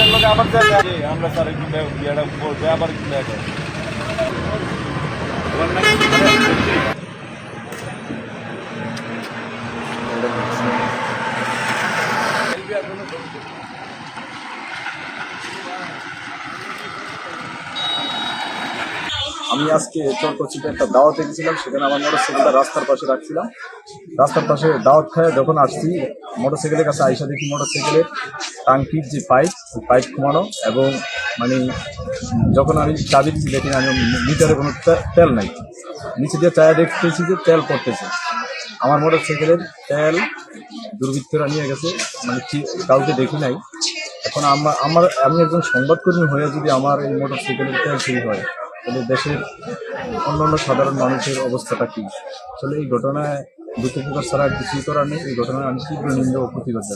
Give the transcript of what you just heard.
আবার আমরা স্যার বিয়েটা বলবে আবার কি দেখে আমি আজকে চরকচিতে একটা দাওয়াতে গেছিলাম, সেখানে আমার মোটরসাইকেলটা রাস্তার পাশে রাখছিলাম। রাস্তার পাশে দাওয়াত খায় যখন আসছি, মোটরসাইকেলের কাছে আইসা দেখি মোটরসাইকেলের টাঙ্কির যে পাইপ কমানো, এবং মানে যখন আমি চাবি দিচ্ছি দেখি আমি মিটারে কোনো তেল নাই। নিচে দিয়ে চায়া দেখতেছি যে তেল পড়তেছে। আমার মোটরসাইকেলের তেল দুর্বৃত্তরা নিয়ে গেছে, মানে কাউকে দেখি নাই। এখন আমি একজন সংবাদকর্মী হয়ে যদি আমার এই মোটরসাইকেলের তেল চুরি হয়, তাহলে দেশের অন্যান্য সাধারণ মানুষের অবস্থাটা কি? আসলে এই ঘটনায় দুঃখ প্রকাশ ছাড়া কিছুই করার নেই। এই ঘটনায় আমি তীব্র নিন্দা ও প্রতিবাদ জানাই।